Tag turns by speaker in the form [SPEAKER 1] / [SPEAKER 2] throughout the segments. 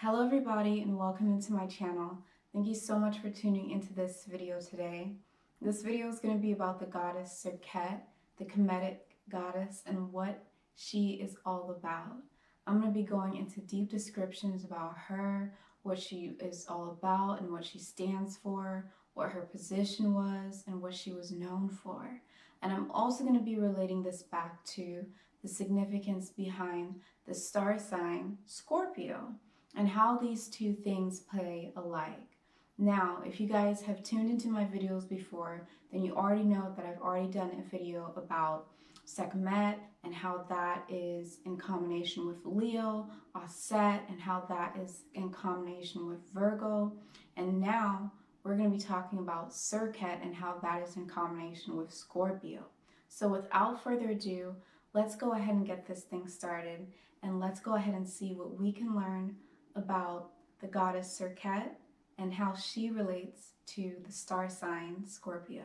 [SPEAKER 1] Hello everybody and welcome into my channel. Thank you so much for tuning into this video today. This video is going to be about the goddess Serket, the Kemetic goddess, and what she is all about. I'm going to be going into deep descriptions about her, what she is all about and what she stands for, what her position was, and what she was known for. And I'm also going to be relating this back to the significance behind the star sign Scorpio and how these two things play alike. Now, if you guys have tuned into my videos before, then you already know that I've already done a video about Serket and how that is in combination with Leo, Aset, and how that is in combination with Virgo. And now we're going to be talking about Serket and how that is in combination with Scorpio. So without further ado, let's go ahead and get this thing started, and let's go ahead and see what we can learn about the goddess Serket and how she relates to the star sign Scorpio.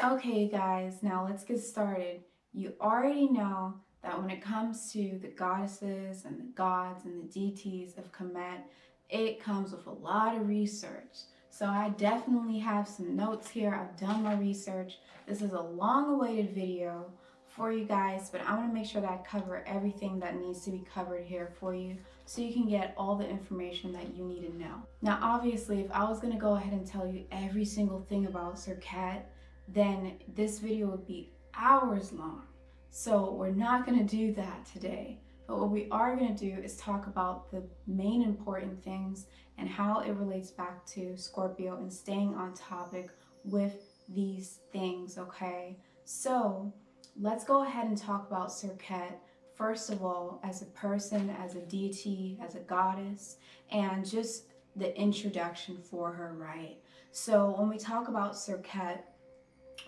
[SPEAKER 1] Okay guys, now let's get started. You already know that when it comes to the goddesses and the gods and the deities of Kemet, it comes with a lot of research. So I definitely have some notes here. I've done my research. This is a long-awaited video for you guys, but I want to make sure that I cover everything that needs to be covered here for you so you can get all the information that you need to know. Now obviously, if I was going to go ahead and tell you every single thing about Serket, then this video would be hours long. So we're not going to do that today. But what we are going to do is talk about the main important things and how it relates back to Scorpio and staying on topic with these things, okay? So let's go ahead and talk about Serket, first of all, as a person, as a deity, as a goddess, and just the introduction for her, right? So when we talk about Serket,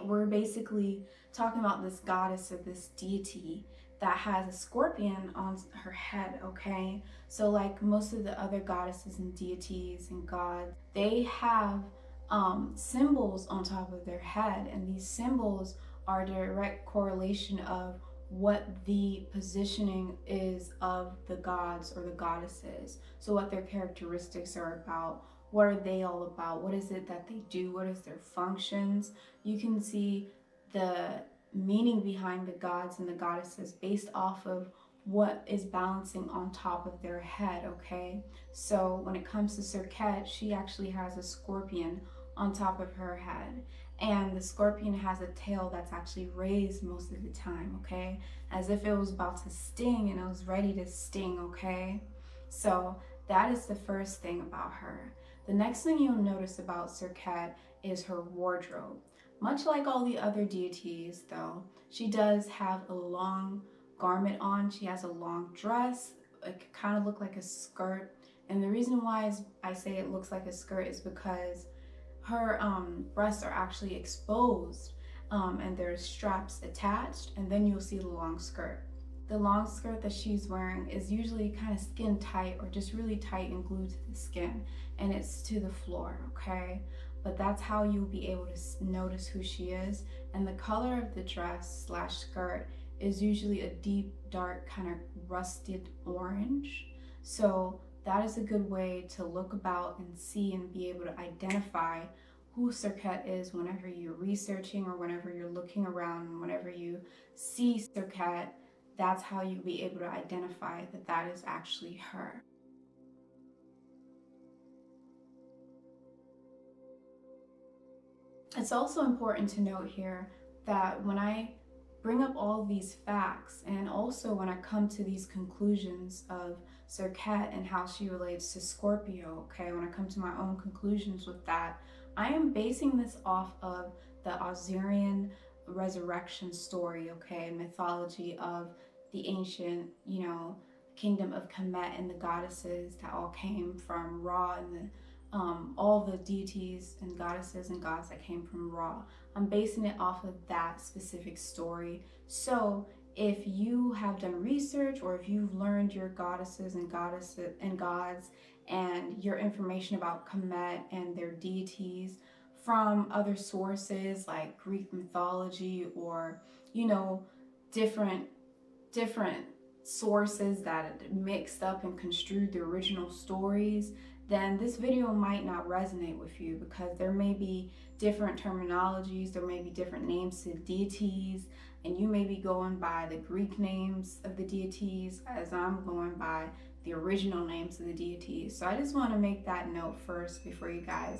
[SPEAKER 1] we're basically talking about this goddess or this deity that has a scorpion on her head, okay? So like most of the other goddesses and deities and gods, they have symbols on top of their head, and these symbols are a direct correlation of what the positioning is of the gods or the goddesses. So what their characteristics are about. What are they all about? What is it that they do? What is their functions? You can see the meaning behind the gods and the goddesses based off of what is balancing on top of their head, okay? So when it comes to Serket, she actually has a scorpion on top of her head. And the scorpion has a tail that's actually raised most of the time, okay? As if it was about to sting and it was ready to sting, okay? So that is the first thing about her. The next thing you'll notice about Serket is her wardrobe. Much like all the other deities, though, she does have a long garment on. She has a long dress. It can kind of look like a skirt. And the reason why I say it looks like a skirt is because her breasts are actually exposed, and there's straps attached, and then you'll see the long skirt. The long skirt that she's wearing is usually kind of skin tight or just really tight and glued to the skin, and it's to the floor, okay? But that's how you'll be able to notice who she is. And the color of the dress slash skirt is usually a deep, dark, kind of rusted orange. So that is a good way to look about and see and be able to identify who Serket is whenever you're researching or whenever you're looking around and whenever you see Serket. That's how you'll be able to identify that that is actually her. It's also important to note here that when I bring up all these facts, and also when I come to these conclusions of Serket and how she relates to Scorpio, okay, when I come to my own conclusions with that, I am basing this off of the Assyrian resurrection story, okay, mythology of the ancient, kingdom of Kemet and the goddesses that all came from Ra and the all the deities and goddesses and gods that came from Ra. I'm basing it off of that specific story. So if you have done research, or if you've learned your goddesses and gods and your information about Kemet and their deities from other sources like Greek mythology, or different different sources that mixed up and construed the original stories, then this video might not resonate with you, because there may be different terminologies, there may be different names to deities, and you may be going by the Greek names of the deities as I'm going by the original names of the deities. So I just want to make that note first before you guys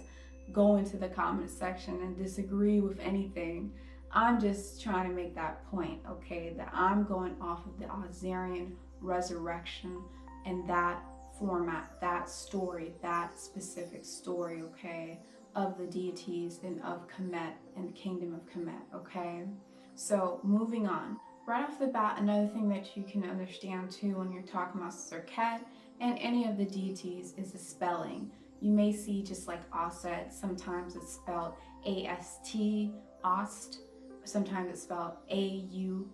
[SPEAKER 1] go into the comment section and disagree with anything. I'm just trying to make that point, okay, that I'm going off of the Azarian resurrection and that format, that story, that specific story, okay, of the deities and of Kemet and the kingdom of Kemet, okay? So moving on. Right off the bat, another thing that you can understand too when you're talking about Serket and any of the deities is the spelling. You may see, just like Aset, sometimes it's spelled A-S-T, Ost. Sometimes it's spelled A-U-S-E-T,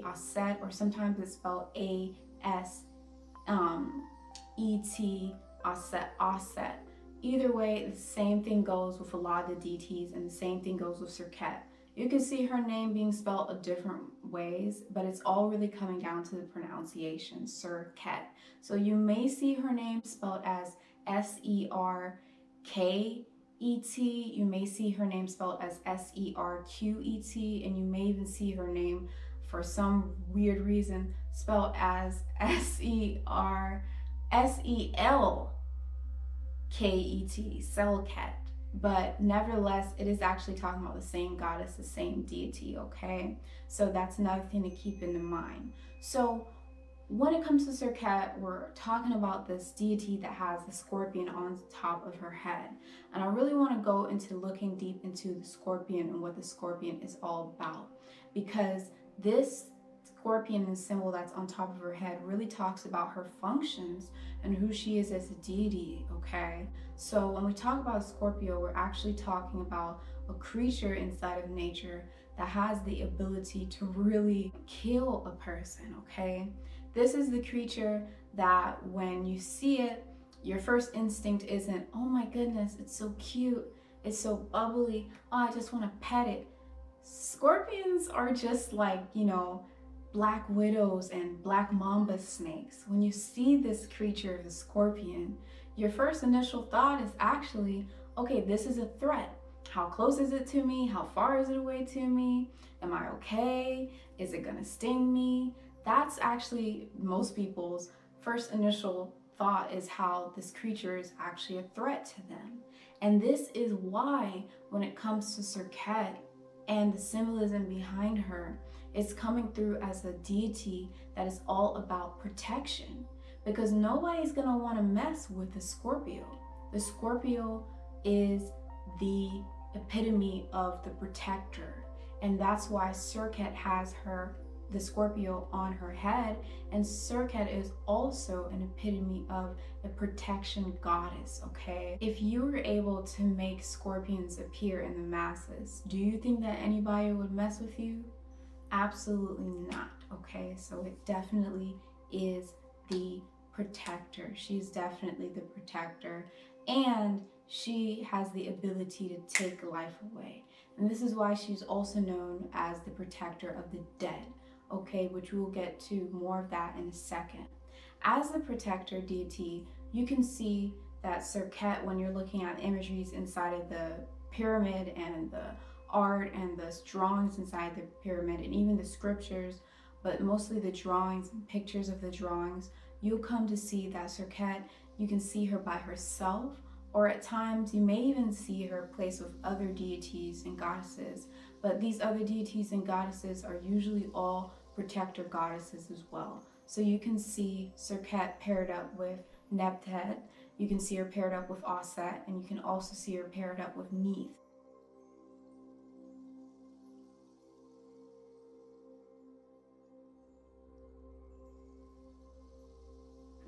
[SPEAKER 1] Aset, or sometimes it's spelled A-S-E-T, Aset. Either way, the same thing goes with a lot of the deities, and the same thing goes with Serket. You can see her name being spelled a different ways, but it's all really coming down to the pronunciation, Serket. So you may see her name spelled as S-E-R-K-E-T. You may see her name spelled as S-E-R-Q-E-T, and you may even see her name, for some weird reason, spelled as S-E-L-K-E-T, Serket. But nevertheless, it is actually talking about the same goddess, the same deity, okay? So that's another thing to keep in mind. So when it comes to Serket, we're talking about this deity that has the scorpion on top of her head. And I really want to go into looking deep into the scorpion and what the scorpion is all about, because this scorpion and symbol that's on top of her head really talks about her functions and who she is as a deity, okay? So when we talk about Scorpio, we're actually talking about a creature inside of nature that has the ability to really kill a person, okay? This is the creature that when you see it, your first instinct isn't, oh my goodness, it's so cute, it's so bubbly, oh, I just want to pet it. Scorpions are just like, black widows and black mamba snakes. When you see this creature, the scorpion, your first initial thought is actually, okay, this is a threat. How close is it to me? How far is it away to me? Am I okay? Is it gonna sting me? That's actually most people's first initial thought, is how this creature is actually a threat to them. And this is why when it comes to Serket and the symbolism behind her, it's coming through as a deity that is all about protection, because nobody's gonna want to mess with the Scorpio. The Scorpio is the epitome of the protector, and that's why Serket has the Scorpio on her head, and Serket is also an epitome of a protection goddess, okay? If you were able to make scorpions appear in the masses, do you think that anybody would mess with you? Absolutely not, okay? So it definitely is the protector. She's definitely the protector, and she has the ability to take life away. And this is why she's also known as the protector of the dead, okay, which we'll get to more of that in a second. As the protector deity, you can see that Serket, when you're looking at imageries inside of the pyramid and the art and the drawings inside the pyramid and even the scriptures, but mostly the drawings and pictures of the drawings, you'll come to see that Serket, you can see her by herself, or at times you may even see her placed with other deities and goddesses. But these other deities and goddesses are usually all protector goddesses as well. So you can see Serket paired up with Nephtheh, you can see her paired up with Aset, and you can also see her paired up with Neith.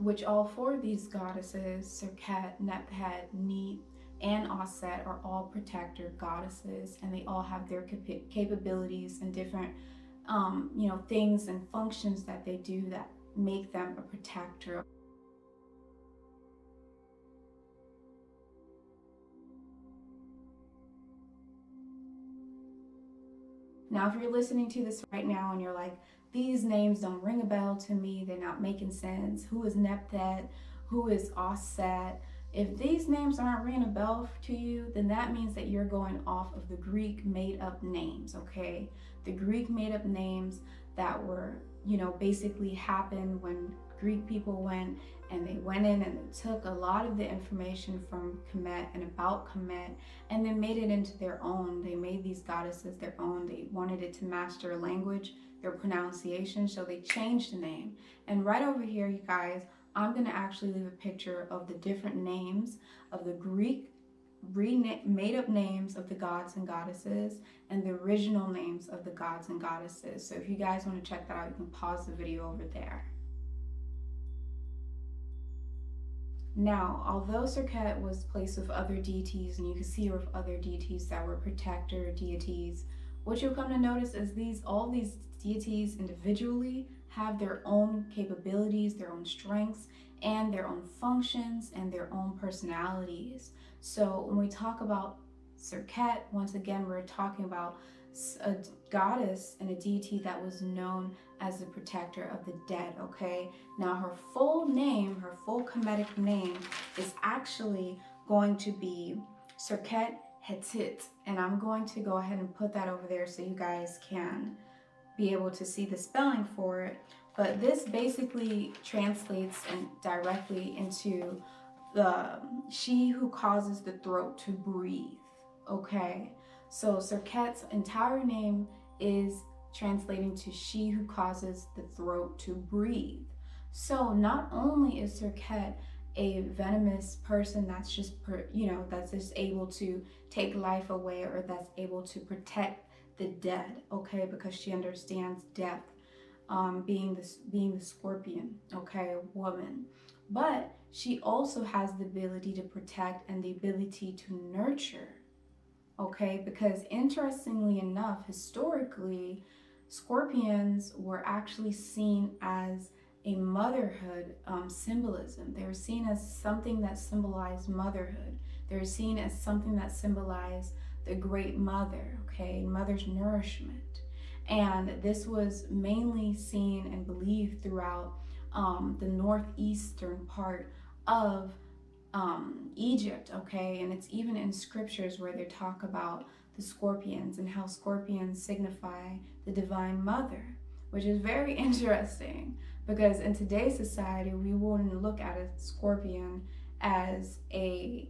[SPEAKER 1] which all four of these goddesses, Serket, Neith, Neith, and Aset, are all protector goddesses, and they all have their capabilities and different, things and functions that they do that make them a protector. Now, if you're listening to this right now and you're like, these names don't ring a bell to me, they're not making sense. Who is Neith? Who is Aset? If these names aren't ringing a bell to you, then that means that you're going off of the Greek made up names, okay? The Greek made up names that were, basically happened when Greek people went and they went in and they took a lot of the information from Kemet and about Kemet and then made it into their own. They made these goddesses their own. They wanted it to match their language, their pronunciation, so they changed the name. And right over here, you guys, I'm going to actually leave a picture of the different names of the Greek made up names of the gods and goddesses and the original names of the gods and goddesses. So if you guys want to check that out, you can pause the video over there. Now, although Serket was placed with other deities, and you can see her with other deities that were protector deities, what you'll come to notice is all these deities individually have their own capabilities, their own strengths, and their own functions, and their own personalities. So when we talk about Serket, once again, we're talking about a goddess and a deity that was known as the protector of the dead, okay? Now her full name, her full Kemetic name is actually going to be Serket Neith, and I'm going to go ahead and put that over there so you guys can be able to see the spelling for it. But this basically translates directly into the she who causes the throat to breathe, okay? So Serket's entire name is translating to she who causes the throat to breathe. So not only is Serket a venomous person that's just, that's just able to take life away, or that's able to protect the dead, okay, because she understands death, being the scorpion, okay, woman. But she also has the ability to protect and the ability to nurture, okay, because interestingly enough, historically, scorpions were actually seen as a motherhood symbolism. They were seen as something that symbolized motherhood. They were seen as something that symbolized the great mother, okay, mother's nourishment. And this was mainly seen and believed throughout the northeastern part of Egypt, okay, and it's even in scriptures where they talk about the scorpions and how scorpions signify the divine mother, which is very interesting because in today's society we wouldn't look at a scorpion as a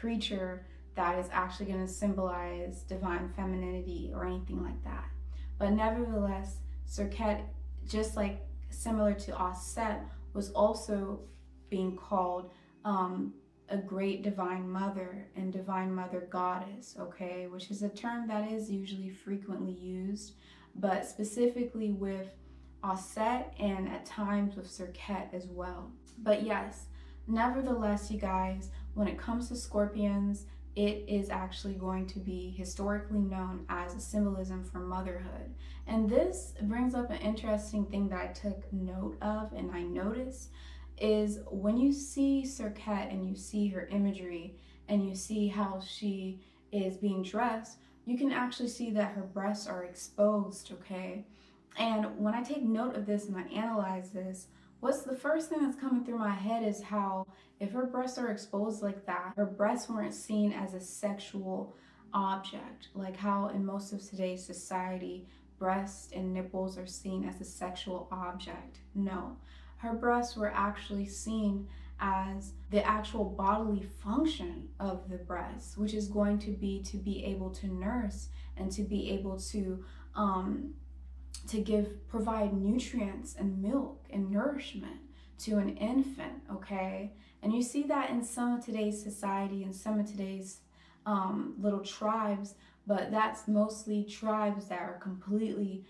[SPEAKER 1] creature that is actually going to symbolize divine femininity or anything like that. But nevertheless, Serket, just like similar to Aset, was also being called a great divine mother and divine mother goddess, okay, which is a term that is usually frequently used, but specifically with Aset and at times with Serket as well. But yes, nevertheless, you guys, when it comes to scorpions, it is actually going to be historically known as a symbolism for motherhood. And this brings up an interesting thing that I took note of and I noticed is when you see Serket and you see her imagery and you see how she is being dressed, you can actually see that her breasts are exposed, okay? And when I take note of this and I analyze this, what's the first thing that's coming through my head is how if her breasts are exposed like that, her breasts weren't seen as a sexual object, like how in most of today's society, breasts and nipples are seen as a sexual object. No, her breasts were actually seen as the actual bodily function of the breast, which is going to be able to nurse and to be able to provide nutrients and milk and nourishment to an infant, okay? And you see that in some of today's society and some of today's little tribes, but that's mostly tribes that are completely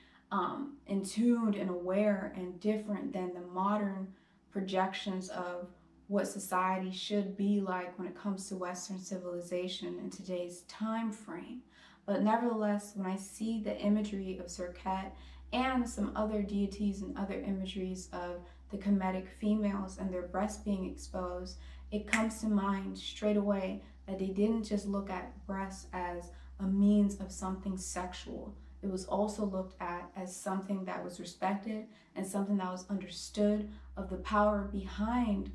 [SPEAKER 1] in tuned and aware and different than the modern projections of what society should be like when it comes to Western civilization in today's time frame. But nevertheless, when I see the imagery of Serket and some other deities and other imageries of the Kemetic females and their breasts being exposed, it comes to mind straight away that they didn't just look at breasts as a means of something sexual. It was also looked at as something that was respected and something that was understood of the power behind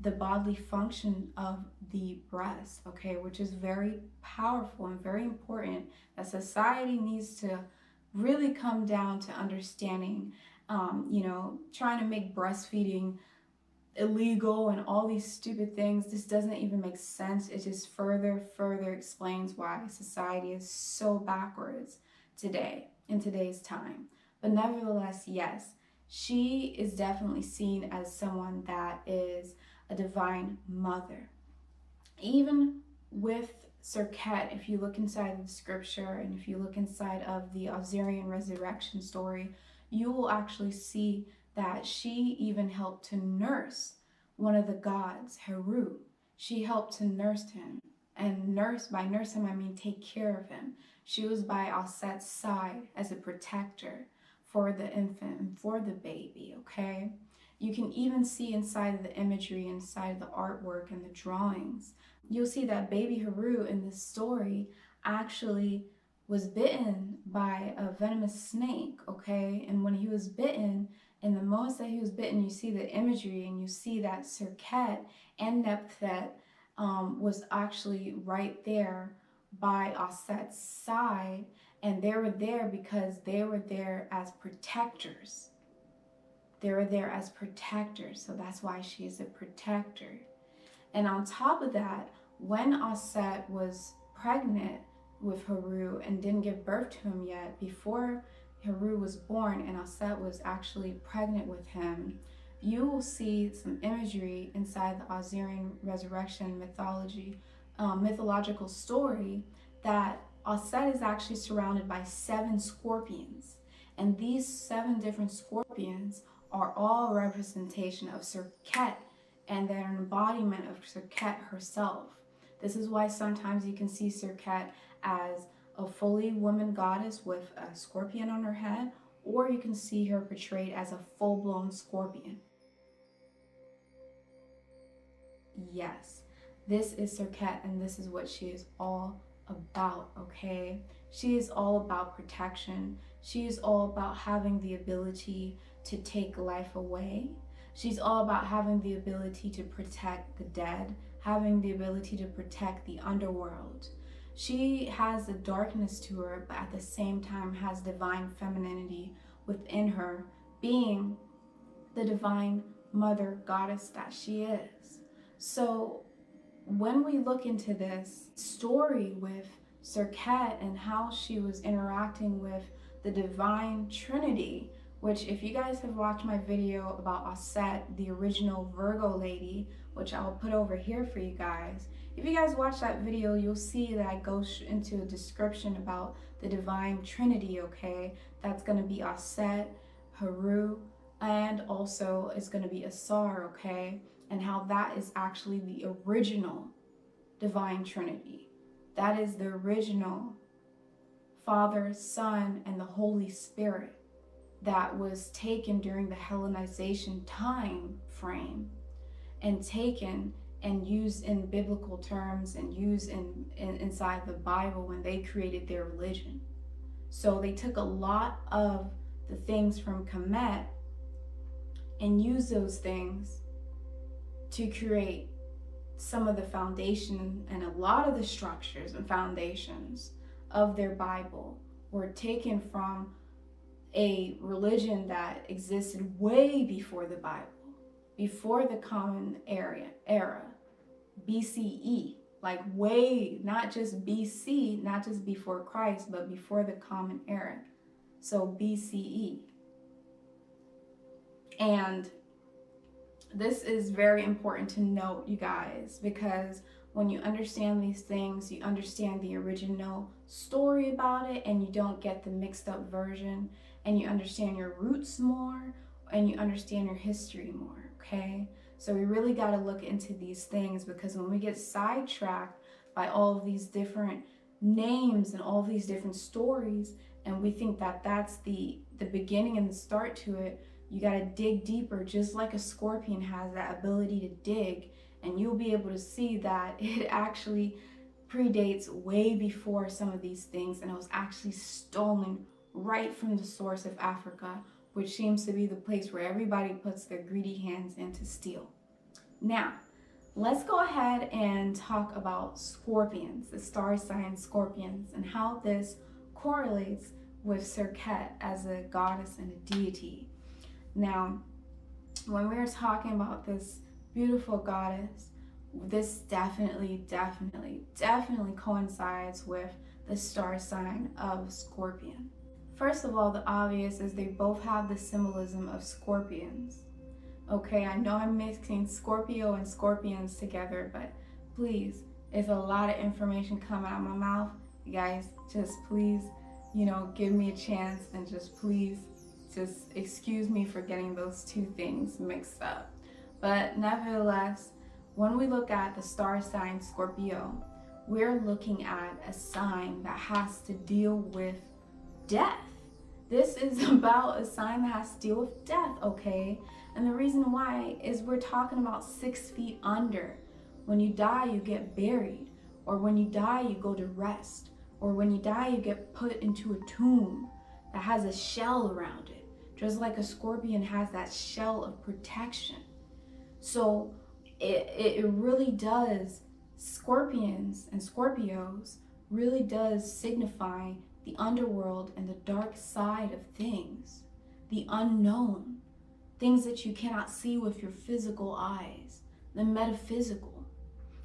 [SPEAKER 1] the bodily function of the breast, okay, which is very powerful and very important that society needs to really come down to understanding, trying to make breastfeeding illegal and all these stupid things. This doesn't even make sense. It just further explains why society is so backwards today, in today's time. But nevertheless, yes, she is definitely seen as someone that is a divine mother. Even with Serket, if you look inside of the scripture and if you look inside of the Osirian resurrection story, you will actually see that she even helped to nurse one of the gods, Heru. She helped to nurse him. And by nurse him, I mean take care of him. She was by Aset's side as a protector for the infant and for the baby, okay? You can even see inside of the imagery, inside of the artwork and the drawings, you'll see that baby Heru in this story actually was bitten by a venomous snake, okay? And when he was bitten, in the moments that he was bitten, you see the imagery and you see that Serket and Nephthep was actually right there by Aset's side, and they were there because they were there as protectors. They were there as protectors, so that's why she is a protector. And on top of that, when Aset was pregnant with Heru and didn't give birth to him yet, before Heru was born and Aset was actually pregnant with him, you will see some imagery inside the Osirian resurrection mythological story that Aset is actually surrounded by 7 scorpions. And these 7 different scorpions are all a representation of Serket, and they're an embodiment of Serket herself. This is why sometimes you can see Serket as a fully woman goddess with a scorpion on her head, or you can see her portrayed as a full-blown scorpion. Yes, this is Serket, and this is what she is all about, okay? She is all about protection. She is all about having the ability to take life away. She's all about having the ability to protect the dead, having the ability to protect the underworld. She has the darkness to her, but at the same time has divine femininity within her, being the divine mother goddess that she is. So when we look into this story with Serket and how she was interacting with the divine trinity, which if you guys have watched my video about Aset, the original Virgo lady, which I'll put over here for you guys, if you guys watch that video, you'll see that I go into a description about the divine trinity, okay? That's going to be Aset, Heru, and also it's going to be Asar, okay? And how that is actually the original divine trinity. That is the original Father, Son, and the Holy Spirit that was taken during the Hellenization time frame and taken and used in biblical terms and used inside the Bible when they created their religion. So they took a lot of the things from Kemet and used those things to create some of the foundation, and a lot of the structures and foundations of their Bible were taken from a religion that existed way before the Bible, before the Common Era, BCE, like way, not just BC, not just before Christ, but before the Common Era, so BCE. And this is very important to note, you guys, because when you understand these things, you understand the original story about it, and you don't get the mixed up version, and you understand your roots more, and you understand your history more. okay? So we really got to look into these things, because when we get sidetracked by all of these different names and all of these different stories, and we think that that's the beginning and the start to it, you got to dig deeper, just like a scorpion has that ability to dig, and you'll be able to see that it actually predates way before some of these things, and it was actually stolen right from the source of Africa, which seems to be the place where everybody puts their greedy hands in to steal. Now, let's go ahead and talk about scorpions, the star sign scorpions, and how this correlates with Serket as a goddess and a deity. Now, when we're talking about this beautiful goddess, this definitely coincides with the star sign of Scorpion. First of all, the obvious is they both have the symbolism of scorpions. Okay, I know I'm mixing Scorpio and scorpions together, but please, if a lot of information coming out of my mouth, you guys just please, give me a chance, and just please, just excuse me for getting those two things mixed up. But nevertheless, when we look at the star sign Scorpio, we're looking at a sign that has to deal with death. This is about a sign that has to deal with death, okay? And the reason why is we're talking about 6 feet under. When you die, you get buried. Or when you die, you go to rest. Or when you die, you get put into a tomb that has a shell around it. Just like a scorpion has that shell of protection. So it really does, scorpions and Scorpios really does signify the underworld and the dark side of things, the unknown, things that you cannot see with your physical eyes, the metaphysical.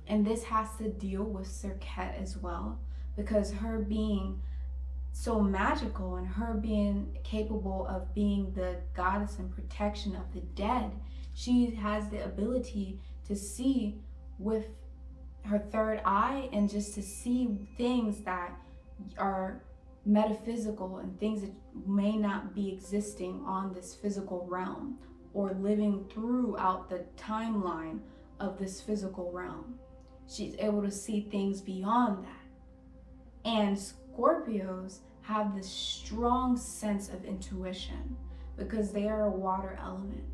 [SPEAKER 1] And this has to deal with Serket as well, because her being so magical and her being capable of being the goddess and protection of the dead, she has the ability to see with her third eye, and just to see things that are metaphysical and things that may not be existing on this physical realm or living throughout the timeline of this physical realm. She's able to see things beyond that. And Scorpios have this strong sense of intuition because they are a water element.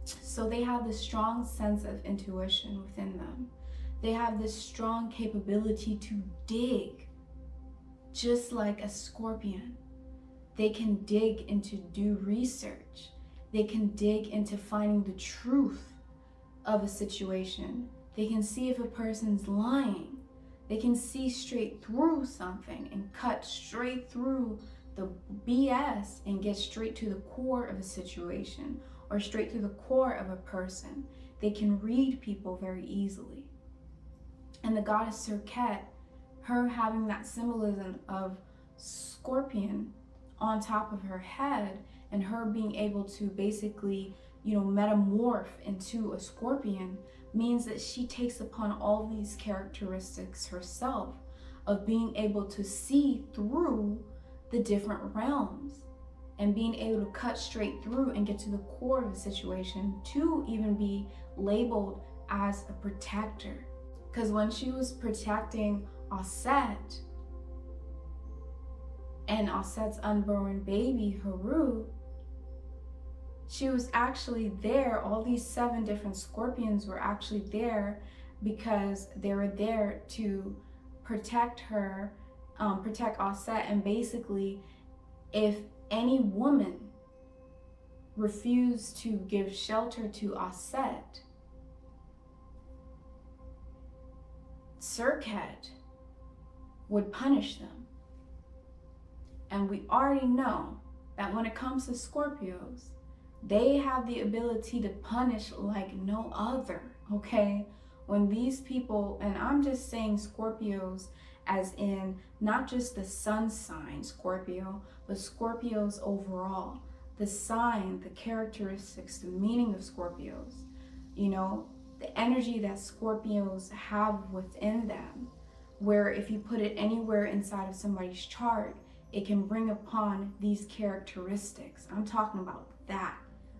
[SPEAKER 1] So they have this strong sense of intuition within them. They have this strong capability to dig, just like a scorpion. They can dig into do research. They can dig into finding the truth of a situation. They can see if a person's lying. They can see straight through something and cut straight through the BS and get straight to the core of a situation or straight to the core of a person. They can read people very easily. And the goddess Serket, her having that symbolism of scorpion on top of her head, and her being able to basically, metamorph into a scorpion, means that she takes upon all these characteristics herself of being able to see through the different realms and being able to cut straight through and get to the core of a situation, to even be labeled as a protector. Because when she was protecting Aset and Aset's unborn baby, Haru, she was actually there. All these 7 different scorpions were actually there because they were there to protect her, protect Aset. And basically, if any woman refused to give shelter to Aset, Serket would punish them. And we already know that when it comes to Scorpios, they have the ability to punish like no other, okay? When these people, and I'm just saying Scorpios as in not just the sun sign Scorpio, but Scorpios overall, the sign, the characteristics, the meaning of Scorpios, the energy that Scorpios have within them, where if you put it anywhere inside of somebody's chart, it can bring upon these characteristics. I'm talking about that,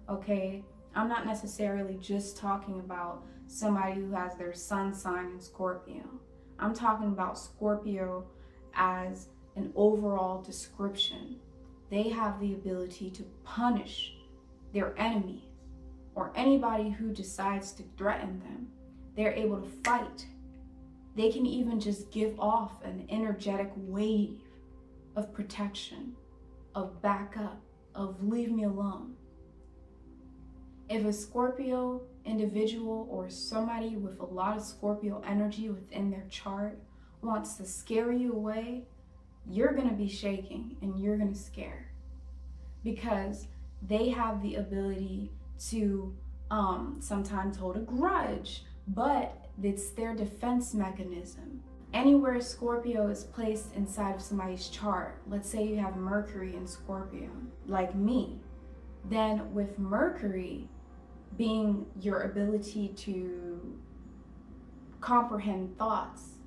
[SPEAKER 1] okay? I'm not necessarily just talking about somebody who has their sun sign in Scorpio. I'm talking about Scorpio as an overall description. They have the ability to punish their enemies or anybody who decides to threaten them. They're able to fight. They can even just give off an energetic wave of protection, of backup, of leave me alone. If a Scorpio individual or somebody with a lot of Scorpio energy within their chart wants to scare you away, you're going to be shaking and you're going to scare, because they have the ability to sometimes hold a grudge, but it's their defense mechanism. Anywhere Scorpio is placed inside of somebody's chart, let's say you have Mercury in Scorpio, like me, then with Mercury being your ability to comprehend thoughts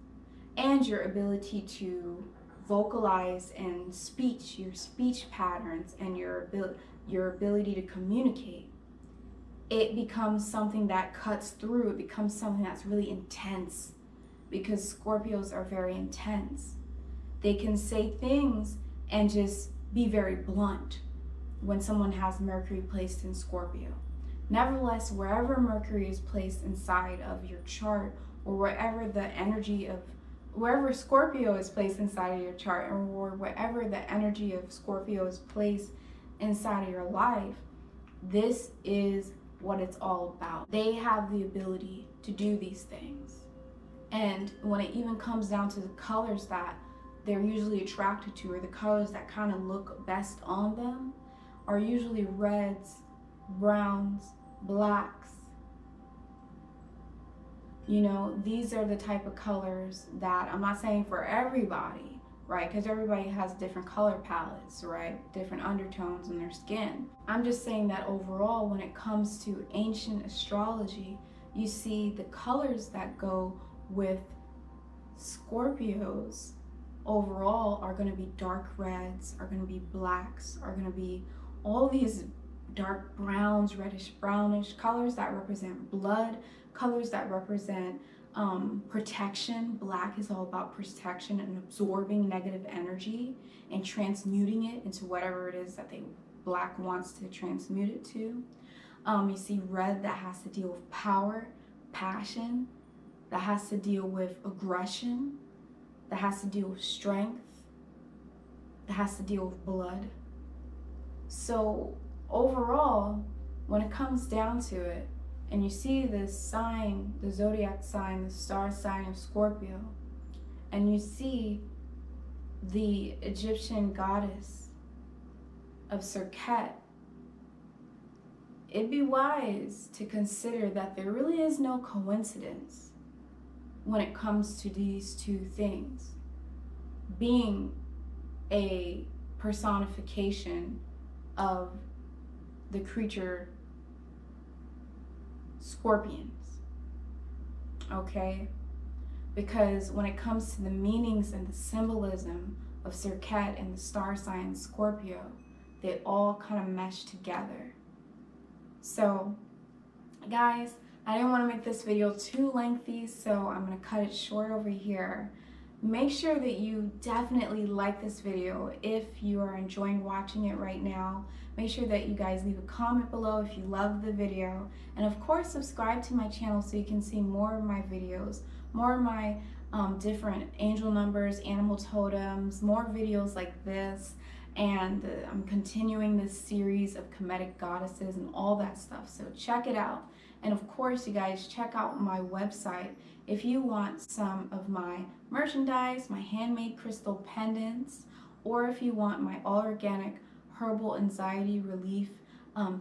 [SPEAKER 1] and your ability to vocalize and speech, your speech patterns and your ability to communicate, it becomes something that cuts through. It becomes something that's really intense, because Scorpios are very intense. They can say things and just be very blunt when someone has Mercury placed in Scorpio. Nevertheless, wherever Mercury is placed inside of your chart, or wherever the energy of, wherever Scorpio is placed inside of your chart, or wherever the energy of Scorpio is placed inside of your life, this is what it's all about. They have the ability to do these things. And when it even comes down to the colors that they're usually attracted to, or the colors that kind of look best on them, are usually reds, browns, blacks. You know, these are the type of colors that, I'm not saying for everybody, right? Because everybody has different color palettes, right? Different undertones in their skin. I'm just saying that overall, when it comes to ancient astrology, you see the colors that go with Scorpios overall are going to be dark reds, are going to be blacks, are going to be all these dark browns, reddish brownish colors that represent blood, colors that represent protection. Black is all about protection and absorbing negative energy and transmuting it into whatever it is that Black wants to transmute it to. You see red, that has to deal with power, passion, that has to deal with aggression, that has to deal with strength, that has to deal with blood. So overall, when it comes down to it, and you see this sign, the zodiac sign, the star sign of Scorpio, and you see the Egyptian goddess of Serqet, it'd be wise to consider that there really is no coincidence when it comes to these two things being a personification of the creature scorpions, okay? Because when it comes to the meanings and the symbolism of Serket and the star sign Scorpio, they all kind of mesh together. So guys, I didn't want to make this video too lengthy, so I'm going to cut it short over here. Make sure that you definitely like this video if you are enjoying watching it right now. Make sure that you guys leave a comment below if you love the video. And of course, subscribe to my channel so you can see more of my videos, more of my different angel numbers, animal totems, more videos like this. And I'm continuing this series of Kemetic goddesses and all that stuff, so check it out. And of course, you guys, check out my website if you want some of my merchandise, my handmade crystal pendants, or if you want my all organic herbal anxiety relief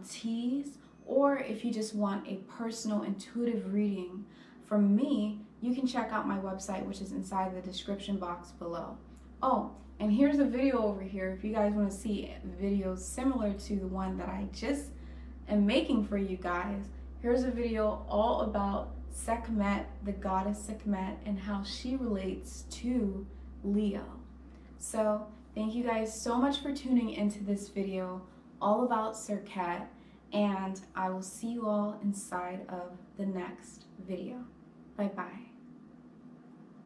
[SPEAKER 1] teas, or if you just want a personal intuitive reading from me, you can check out my website, which is inside the description box below. Oh, and here's a video over here if you guys want to see videos similar to the one that I just am making for you guys. Here's a video all about Sekhmet, the goddess Sekhmet, and how she relates to Leo. So thank you guys so much for tuning into this video all about Serket. and I will see you all inside of the next video. Bye bye.